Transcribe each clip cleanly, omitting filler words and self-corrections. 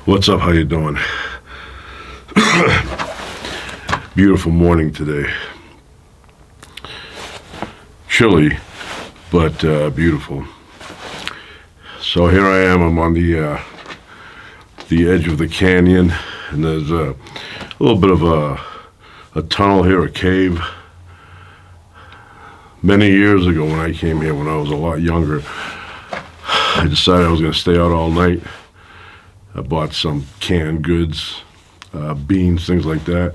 What's up? How you doing? Beautiful morning today. Chilly, but beautiful. So here I am. I'm on the edge of the canyon, and there's a little bit of a tunnel here, a cave. Many years ago, when I came here, when I was a lot younger, I decided I was going to stay out all night. I bought some canned goods, beans, things like that,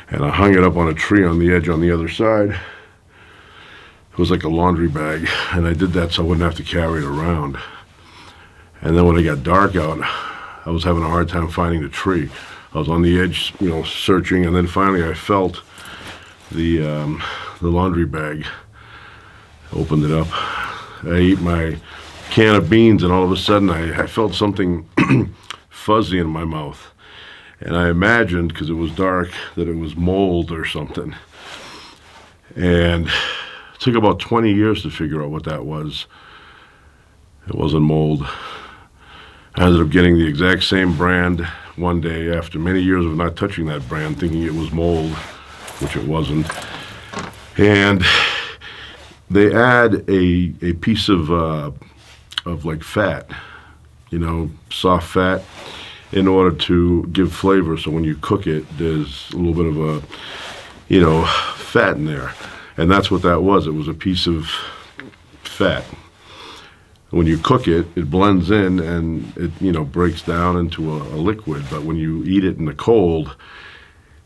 and I hung it up on a tree on the edge on the other side. It was like a laundry bag, and I did that so I wouldn't have to carry it around. And then when it got dark out, I was having a hard time finding the tree. I was on the edge, searching, and then finally I felt the laundry bag. Opened it up. I ate my can of beans, and all of a sudden I felt something fuzzy in my mouth. And I imagined, because it was dark, that it was mold or something. And it took about 20 years to figure out what that was. It wasn't mold. I ended up getting the exact same brand one day after many years of not touching that brand, thinking it was mold, which it wasn't. And they add a piece of like fat, soft fat, in order to give flavor. So when you cook it, there's a little bit of a, fat in there. And that's what that was. It was a piece of fat. When you cook it, it blends in and it, breaks down into a liquid. But when you eat it in the cold,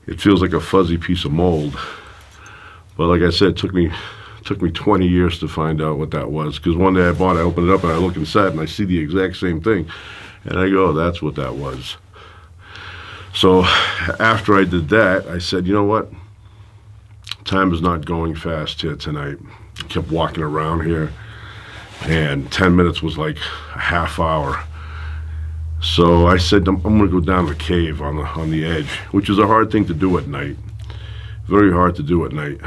it feels like a fuzzy piece of mold. But like I said, it took me 20 years to find out what that was, because one day I opened it up and I look inside and I see the exact same thing, and I go, oh, that's what that was. So after I did that, I said, you know what, time is not going fast here tonight. I kept walking around here, and 10 minutes was like a half hour. So I said, I'm going to go down the cave on the edge, which is a hard thing to do at night. Very hard to do at night.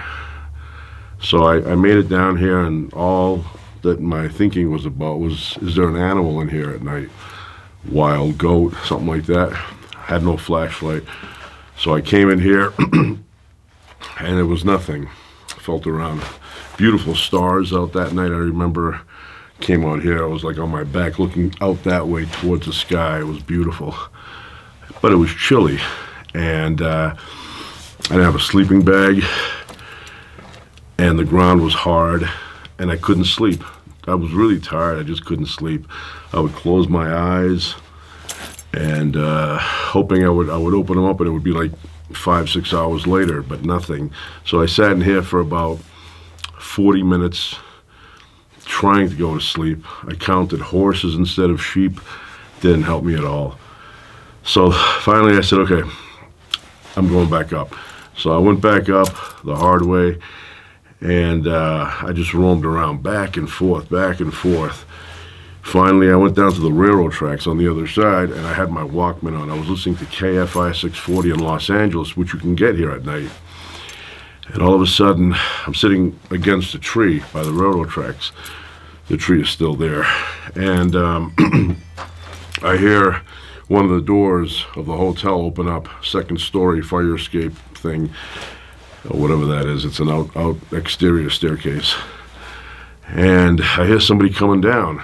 So I made it down here, and all that my thinking was about was, is there an animal in here at night? Wild goat, something like that. Had no flashlight. So I came in here, and it was nothing. Felt around. Beautiful stars out that night. I remember came out here. I was like on my back looking out that way towards the sky. It was beautiful. But it was chilly, and I didn't have a sleeping bag. And the ground was hard, and I couldn't sleep. I was really tired. I just couldn't sleep. I would close my eyes, and hoping I would open them up, and it would be like 5-6 hours later, but nothing. So I sat in here for about 40 minutes, trying to go to sleep. I counted horses instead of sheep. Didn't help me at all. So finally I said, okay, I'm going back up. So I went back up the hard way, and I just roamed around back and forth. Finally, I went down to the railroad tracks on the other side, and I had my Walkman on. I was listening to KFI 640 in Los Angeles, which you can get here at night. And all of a sudden, I'm sitting against a tree by the railroad tracks. The tree is still there. And I hear one of the doors of the hotel open up, second story fire escape thing, or whatever that is. It's an out exterior staircase. And I hear somebody coming down,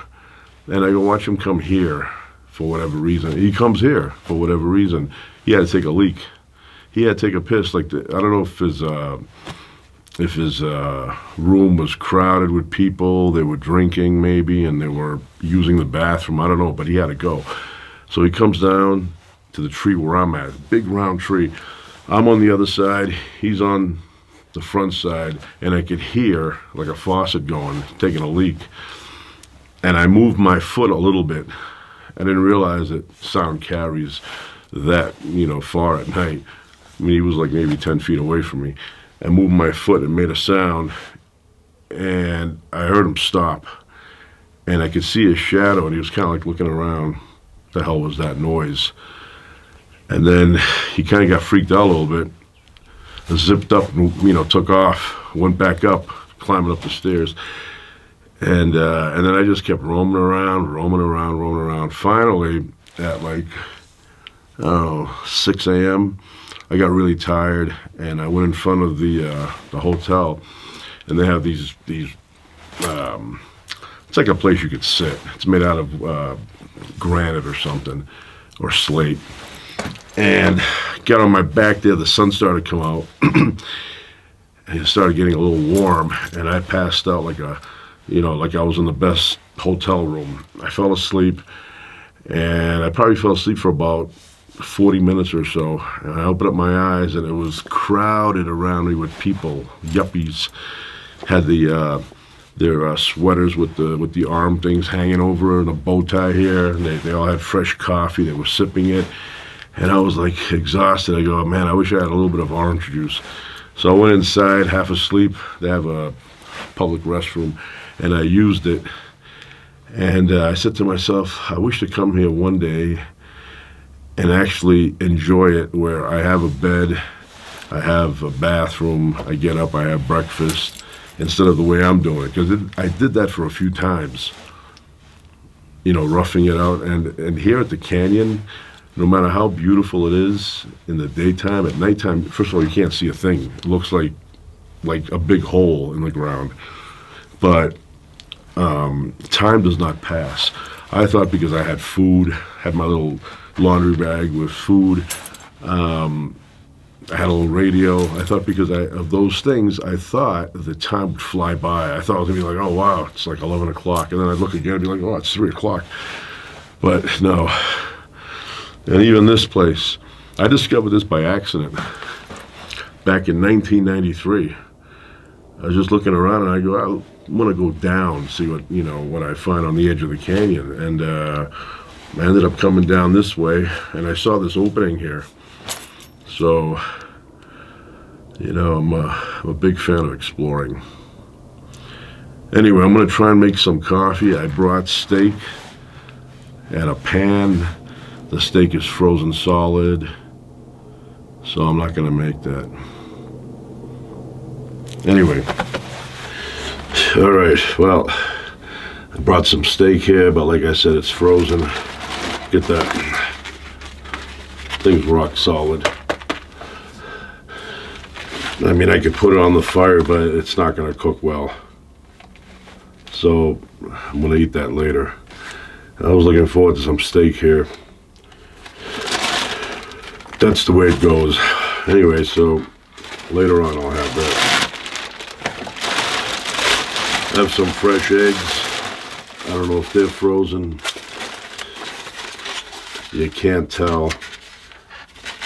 and I go, watch him come here for whatever reason. He comes here for whatever reason. He had to take a leak. He had to take a piss. I don't know if his room was crowded with people. They were drinking maybe, and they were using the bathroom. I don't know, but he had to go. So he comes down to the tree where I'm at, big round tree. I'm on the other side, he's on the front side, and I could hear like a faucet going, taking a leak. And I moved my foot a little bit. I didn't realize that sound carries that, far at night. I mean, he was like maybe 10 feet away from me. I moved my foot and made a sound, and I heard him stop. And I could see his shadow, and he was kind of like looking around. What the hell was that noise? And then he kind of got freaked out a little bit, zipped up and, took off, went back up, climbing up the stairs. And then I just kept roaming around. Finally, at like I don't know, 6 a.m. I got really tired, and I went in front of the hotel, and they have these it's like a place you could sit. It's made out of granite or something, or slate. And got on my back there. The sun started to come out, and it started getting a little warm, and I passed out like like I was in the best hotel room. I fell asleep, and I probably fell asleep for about 40 minutes or so. And I opened up my eyes, and it was crowded around me with people, yuppies, had their sweaters with the arm things hanging over and a bow tie here, and they all had fresh coffee. They were sipping it, and I was like exhausted. I go, man, I wish I had a little bit of orange juice. So I went inside, half asleep. They have a public restroom, and I used it. And I said to myself, I wish to come here one day and actually enjoy it, where I have a bed, I have a bathroom, I get up, I have breakfast, instead of the way I'm doing it. Because I did that for a few times, roughing it out. And here at the canyon, no matter how beautiful it is in the daytime, at nighttime, first of all, you can't see a thing. It looks like a big hole in the ground. But time does not pass. I thought because I had food, had my little laundry bag with food, I had a little radio. I thought because of those things, I thought the time would fly by. I thought it was going to be like, oh, wow, it's like 11 o'clock. And then I'd look again and be like, oh, it's 3 o'clock. But no. And even this place, I discovered this by accident back in 1993. I was just looking around, and I go, I want to go down, see what I find on the edge of the canyon. And I ended up coming down this way, and I saw this opening here. So, I'm a big fan of exploring. Anyway, I'm going to try and make some coffee. I brought steak and a pan. The steak is frozen solid, so I'm not going to make that. Anyway, all right, well, I brought some steak here, but like I said, it's frozen. Get that. Thing's rock solid. I mean, I could put it on the fire, but it's not going to cook well. So I'm going to eat that later. I was looking forward to some steak here. That's the way it goes. Anyway, so later on I'll have that. Have some fresh eggs. I don't know if they're frozen. You can't tell.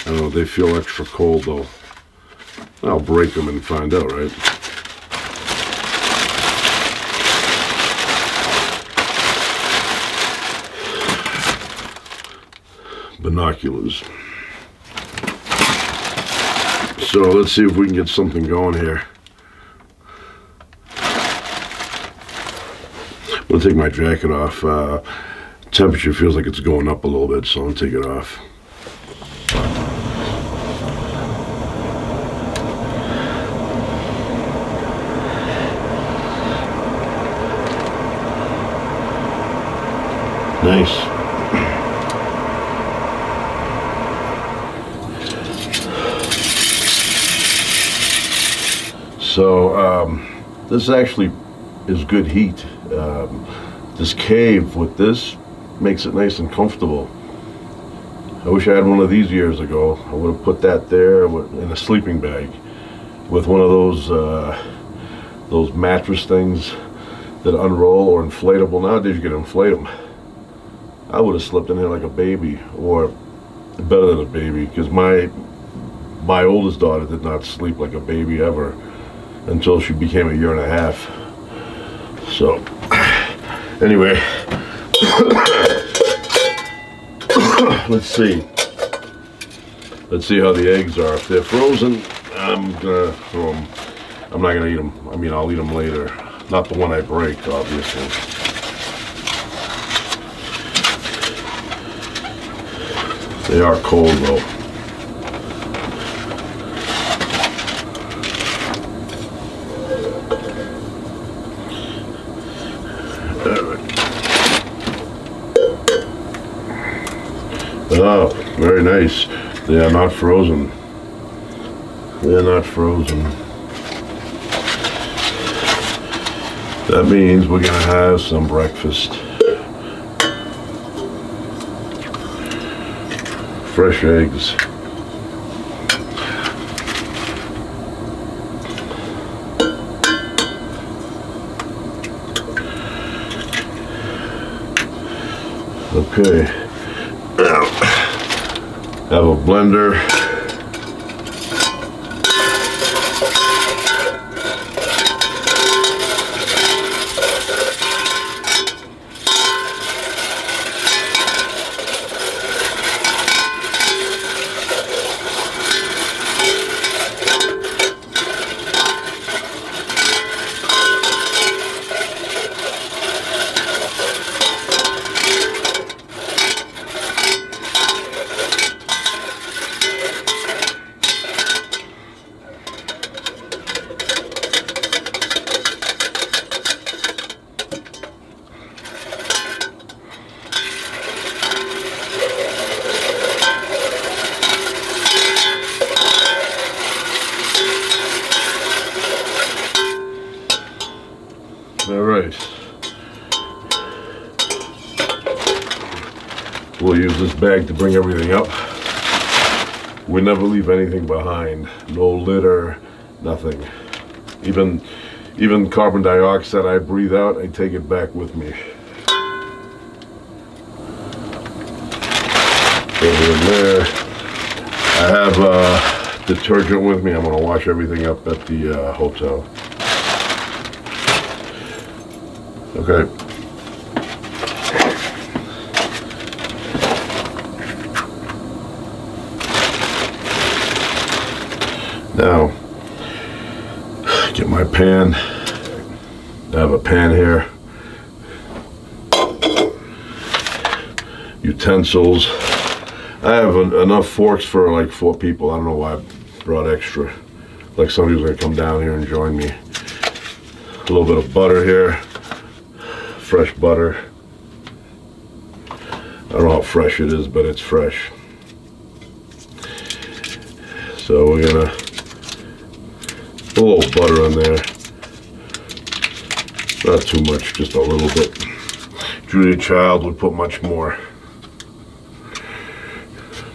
I don't know, they feel extra cold though. I'll break them and find out, right? Binoculars. So let's see if we can get something going here. I'm gonna take my jacket off. Temperature feels like it's going up a little bit, so I'm gonna take it off. Nice. So this actually is good heat. This cave with this makes it nice and comfortable. I wish I had one of these years ago. I would have put that there in a sleeping bag with one of those mattress things that unroll or inflatable. Nowadays you can inflate them. I would have slept in here like a baby, or better than a baby, because my oldest daughter did not sleep like a baby ever until she became 1.5 years. So anyway, let's see how the eggs are. If they're frozen, I'm gonna throw them. I'm not gonna eat them. I mean, I'll eat them later, not the one I break, obviously. They are cold though. All right. Very nice. They are not frozen. They're not frozen. That means we're gonna have some breakfast. Fresh eggs. Okay, now have a blender. All right. We'll use this bag to bring everything up. We never leave anything behind. No litter, nothing. Even carbon dioxide I breathe out, I take it back with me. Put it in there. I have detergent with me. I'm gonna wash everything up at the hotel. Okay. Now, get my pan. I have a pan here. Utensils. I have enough forks for like 4 people. I don't know why I brought extra. Like somebody's gonna come down here and join me. A little bit of butter here. Fresh butter. I don't know how fresh it is, but it's fresh. So we're gonna put a little butter in there. Not too much, just a little bit. Julia Child would put much more.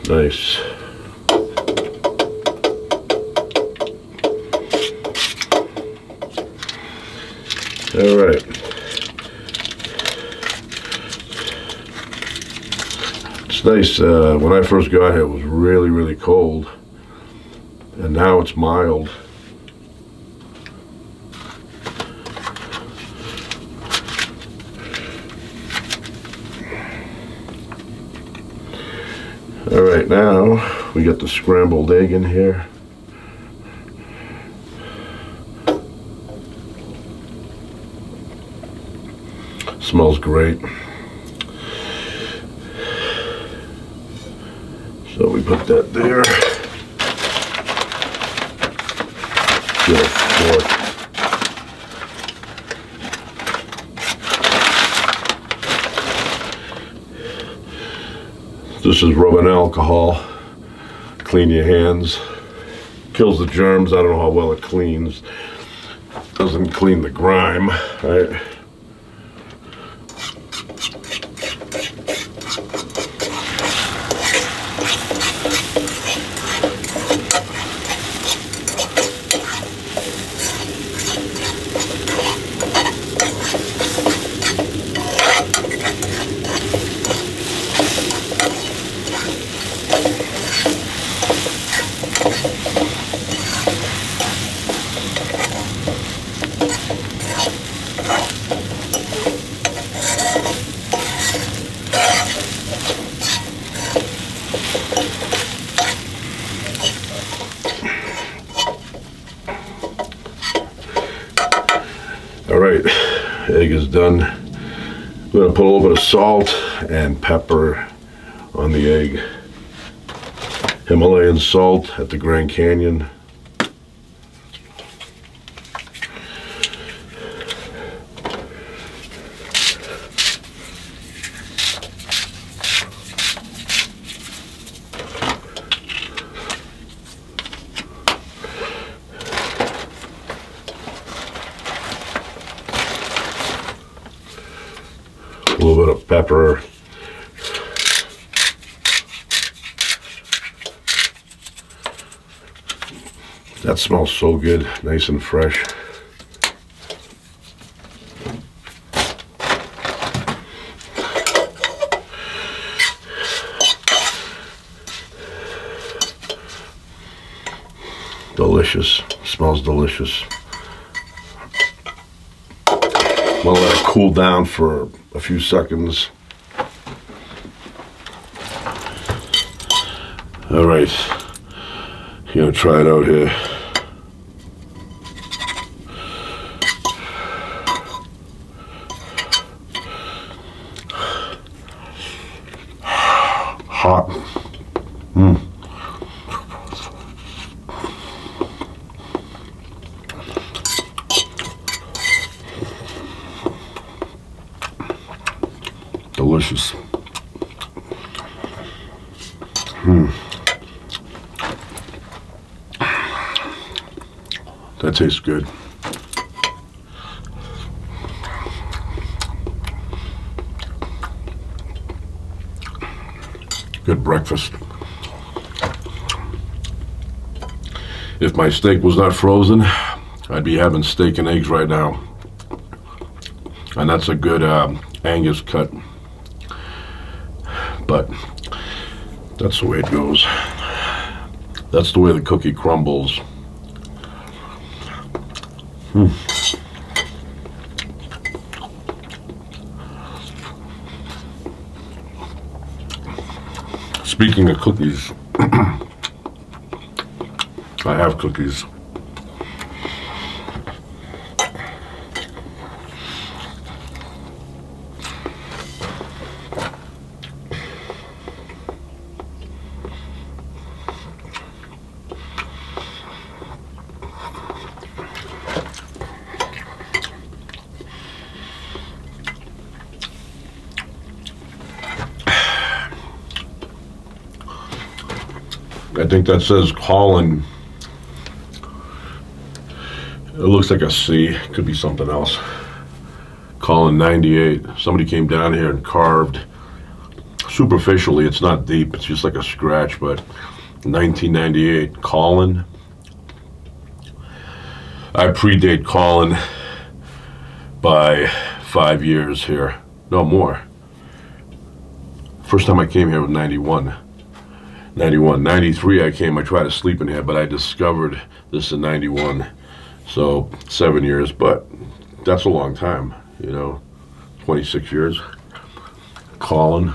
Nice. All right. It's nice. When I first got here, it was really, really cold, and now it's mild. All right, now we got the scrambled egg in here. Smells great. So we put that there. Get a fork. This is rubbing alcohol. Clean your hands. Kills the germs. I don't know how well it cleans. Doesn't clean the grime, right? All right, egg is done. I'm gonna put a little bit of salt and pepper on the egg. Himalayan salt at the Grand Canyon. little bit of pepper. That smells so good, nice and fresh. Delicious, smells delicious. I'm gonna let it cool down for a few seconds. All right, gonna try it out here. Hot. Delicious. That tastes good. Good breakfast. If my steak was not frozen, I'd be having steak and eggs right now. And that's a good Angus cut. But that's the way it goes. That's the way the cookie crumbles. Speaking of cookies, I have cookies. I think that says Colin. It looks like a C. Could be something else. Colin 98. Somebody came down here and carved. Superficially, it's not deep. It's just like a scratch, but 1998. Colin. I predate Colin by 5 years here. No, more. First time I came here was 91. 93 I came, I tried to sleep in here, but I discovered this in 91. So 7 years, but that's a long time, 26 years. Colin.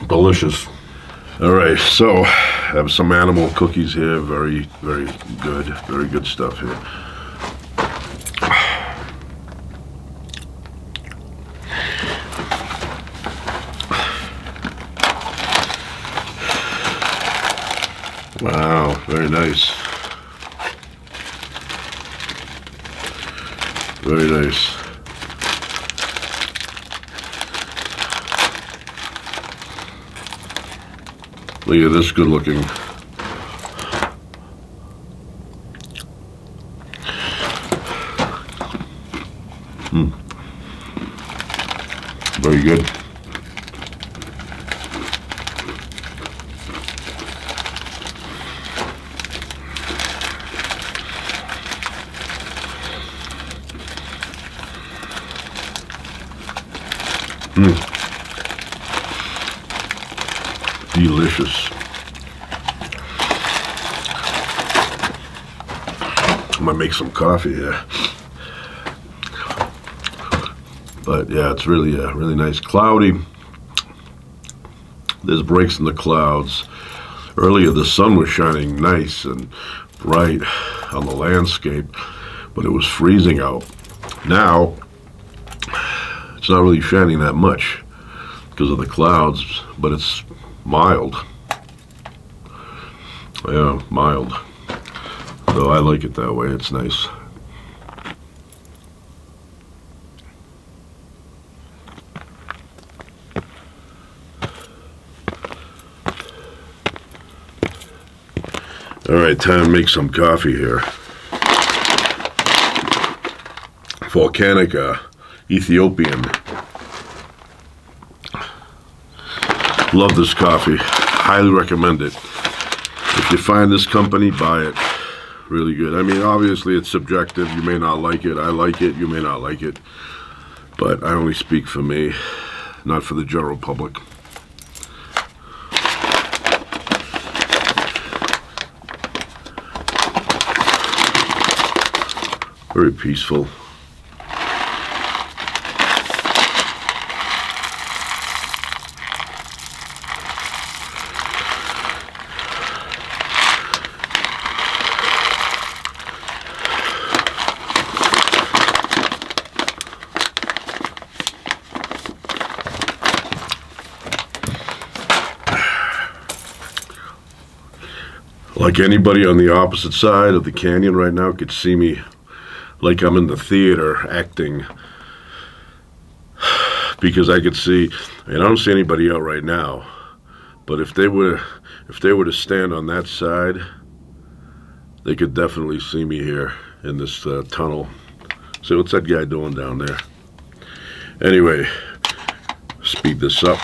Delicious. All right, so I have some animal cookies here. Very, very good. Very good stuff here. Wow, very nice. Very nice. Look at this good looking. Very good. Delicious. I'm gonna make some coffee here. But yeah, it's really really nice. Cloudy. There's breaks in the clouds. Earlier the sun was shining nice and bright on the landscape, but it was freezing out. Now It's not really shining that much because of the clouds, but it's mild. Yeah, mild. So I like it that way. It's nice. All right, time to make some coffee here. Volcanic Ethiopian. Love this coffee. Highly recommend it. If you find this company, buy it. Really good. I mean, obviously it's subjective. You may not like it. I like it. You may not like it. But I only speak for me, not for the general public. Very peaceful. Like anybody on the opposite side of the canyon right now could see me like I'm in the theater acting, because I could see, and I don't see anybody out right now, but if they were to stand on that side, they could definitely see me here in this tunnel. So what's that guy doing down there? Anyway, speed this up.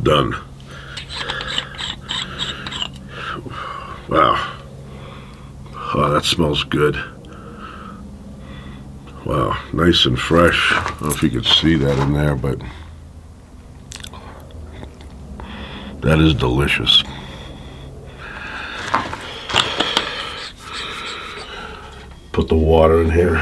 Done. Wow. Oh, that smells good. Wow, nice and fresh. I don't know if you could see that in there, but that is delicious. Put the water in here.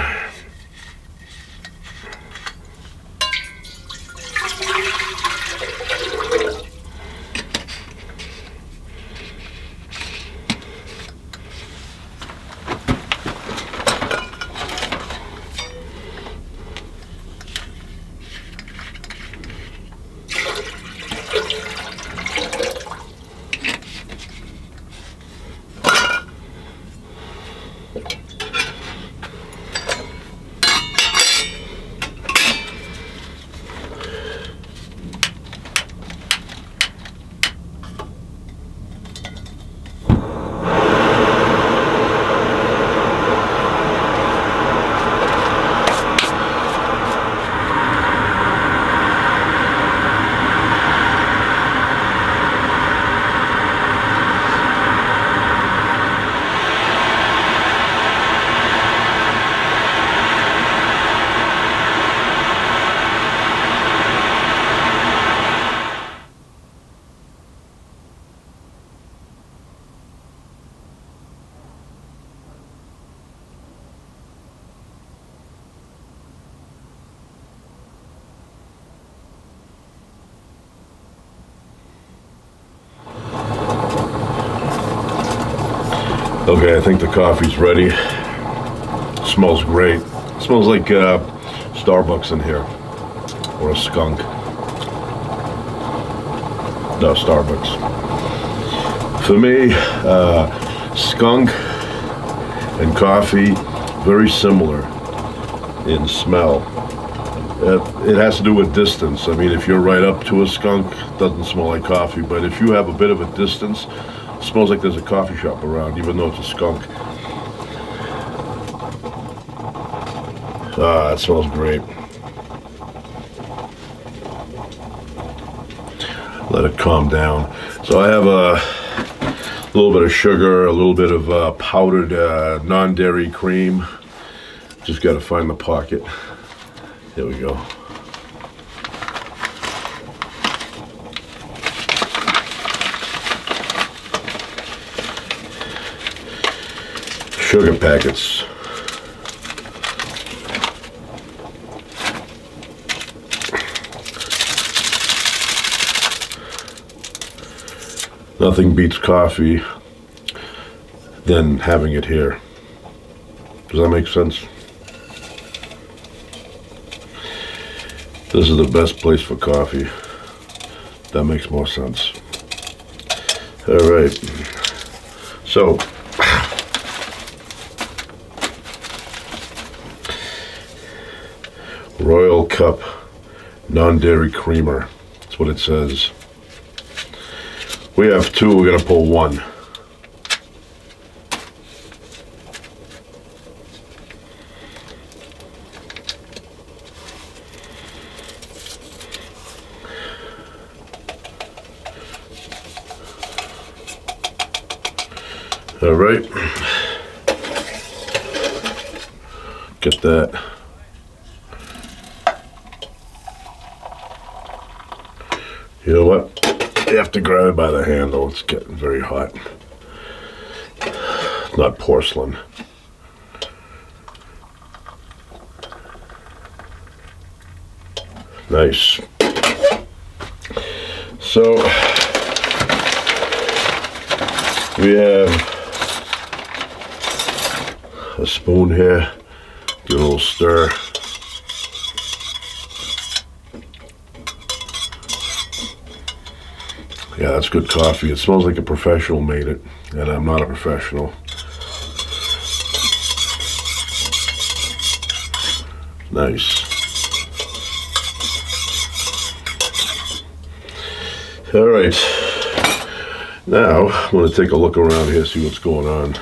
Okay, I think the coffee's ready. Smells great. Smells like Starbucks in here, or a skunk. No, Starbucks. For me, skunk and coffee, very similar in smell. It has to do with distance. I mean, if you're right up to a skunk, it doesn't smell like coffee. But if you have a bit of a distance, it smells like there's a coffee shop around, even though it's a skunk. Ah, that smells great. Let it calm down. So I have a little bit of sugar, a little bit of powdered non-dairy cream. Just got to find the pocket. Here we go. Sugar packets. Nothing beats coffee than having it here. Does that make sense? This is the best place for coffee. That makes more sense. All right. So, Royal Cup non-dairy creamer. That's what it says. We have two, we're gonna pull one. All right. Get that. You know what? You have to grab it by the handle. It's getting very hot. It's not porcelain. Nice. So we have a spoon here. Give it a little stir. Yeah, that's good coffee. It smells like a professional made it, and I'm not a professional. Nice. All right. Now, I'm going to take a look around here, see what's going on.